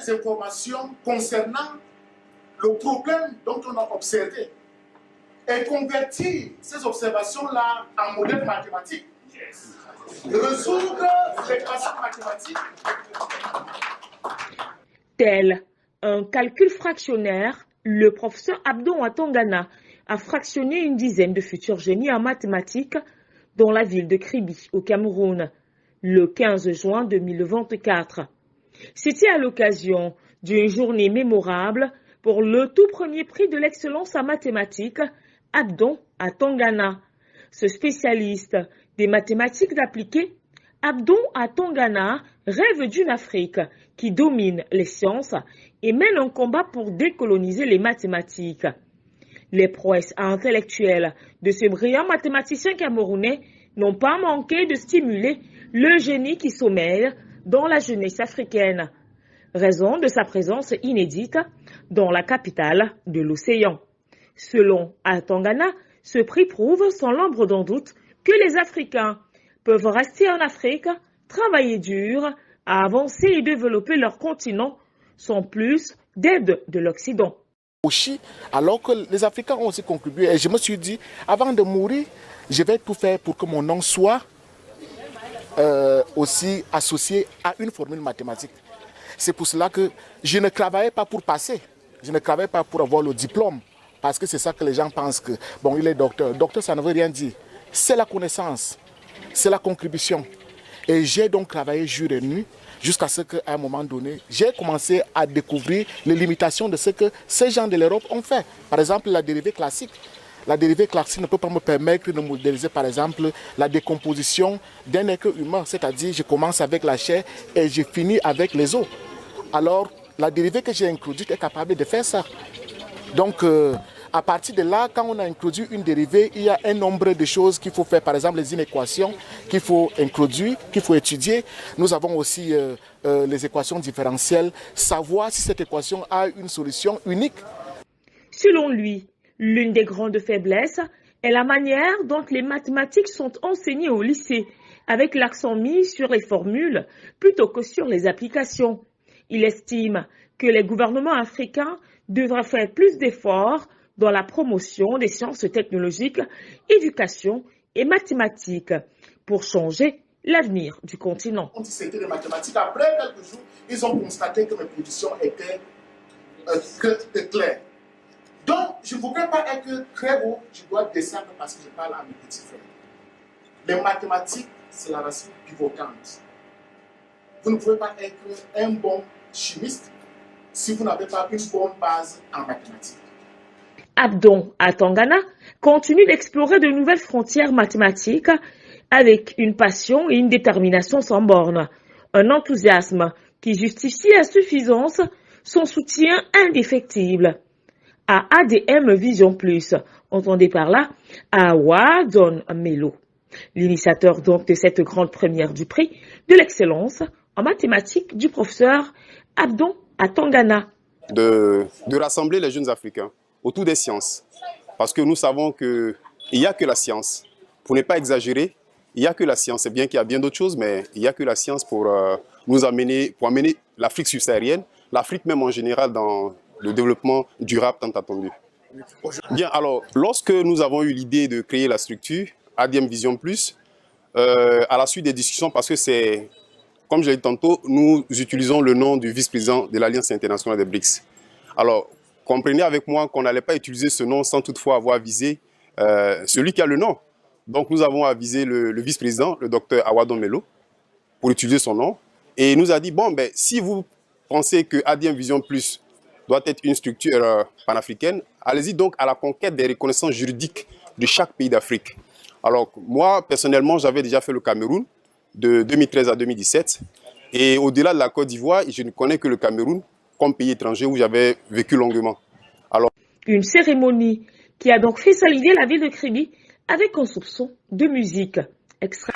informations concernant le problème dont on a observé et convertir ces observations-là en modèle mathématique. Résoudre l'équation mathématique. Tel un calcul fractionnaire, le professeur Abdon Atongana a fractionné une dizaine de futurs génies en mathématiques dans la ville de Kribi, au Cameroun, le 15 juin 2024. C'était à l'occasion d'une journée mémorable pour le tout premier prix de l'excellence en mathématiques, Abdon Atongana. Ce spécialiste des mathématiques d'appliquer, Abdon Atongana rêve d'une Afrique qui domine les sciences et mène un combat pour décoloniser les mathématiques. Les prouesses intellectuelles de ce brillant mathématicien camerounais n'ont pas manqué de stimuler le génie qui sommeille dans la jeunesse africaine, raison de sa présence inédite dans la capitale de l'océan. Selon Atongana, ce prix prouve sans l'ombre d'un doute que les Africains peuvent rester en Afrique, travailler dur, à avancer et développer leur continent sans plus d'aide de l'Occident. Aussi, alors que les Africains ont aussi contribué, et je me suis dit, avant de mourir, je vais tout faire pour que mon nom soit aussi associé à une formule mathématique. C'est pour cela que je ne travaillais pas pour passer, je ne travaillais pas pour avoir le diplôme, parce que c'est ça que les gens pensent que, bon, il est docteur. Docteur, ça ne veut rien dire. C'est la connaissance, c'est la contribution. Et j'ai donc travaillé jour et nuit jusqu'à ce qu'à un moment donné, j'ai commencé à découvrir les limitations de ce que ces gens de l'Europe ont fait. Par exemple, la dérivée classique. La dérivée classique ne peut pas me permettre de modéliser, par exemple, la décomposition d'un être humain. C'est-à-dire, je commence avec la chair et je finis avec les os. Alors, la dérivée que j'ai introduite est capable de faire ça. Donc, à partir de là, quand on a introduit une dérivée, il y a un nombre de choses qu'il faut faire. Par exemple, les inéquations qu'il faut introduire, qu'il faut étudier. Nous avons aussi les équations différentielles. Savoir si cette équation a une solution unique. Selon lui, l'une des grandes faiblesses est la manière dont les mathématiques sont enseignées au lycée, avec l'accent mis sur les formules plutôt que sur les applications. Il estime que les gouvernements africains devraient faire plus d'efforts dans la promotion des sciences technologiques, éducation et mathématiques pour changer l'avenir du continent. C'était des mathématiques. Après quelques jours, ils ont constaté que mes positions étaient claires. Donc, je ne voudrais pas être très haut, je dois descendre parce que je parle à mes petits frères. Les mathématiques, c'est la racine pivotante. Vous ne pouvez pas être un bon chimiste si vous n'avez pas une bonne base en mathématiques. Abdon Atongana continue d'explorer de nouvelles frontières mathématiques avec une passion et une détermination sans bornes, un enthousiasme qui justifie à suffisance son soutien indéfectible à ADM Vision Plus, entendez par là Awadon Melo, l'initiateur donc de cette grande première du prix de l'excellence en mathématiques du professeur Abdon Atongana. De rassembler les jeunes Africains autour des sciences. Parce que nous savons qu'il n'y a que la science. Pour ne pas exagérer, il n'y a que la science. C'est bien qu'il y a bien d'autres choses, mais il n'y a que la science pour amener l'Afrique subsaharienne, l'Afrique même en général dans le développement durable tant attendu. Bien, alors, lorsque nous avons eu l'idée de créer la structure ADM Vision Plus, à la suite des discussions, parce que c'est, comme je l'ai dit tantôt, nous utilisons le nom du vice-président de l'Alliance internationale des BRICS. Alors, comprenez avec moi qu'on n'allait pas utiliser ce nom sans toutefois avoir visé celui qui a le nom. Donc nous avons avisé le vice-président, le docteur Awadon Melo, pour utiliser son nom. Et il nous a dit, bon, ben, si vous pensez que ADM Vision Plus doit être une structure panafricaine, allez-y donc à la conquête des reconnaissances juridiques de chaque pays d'Afrique. Alors moi, personnellement, j'avais déjà fait le Cameroun de 2013 à 2017. Et au-delà de la Côte d'Ivoire, je ne connais que le Cameroun comme pays étranger où j'avais vécu longuement. Alors, une cérémonie qui a donc fait saliver la ville de Kribi avec un soupçon de musique extra.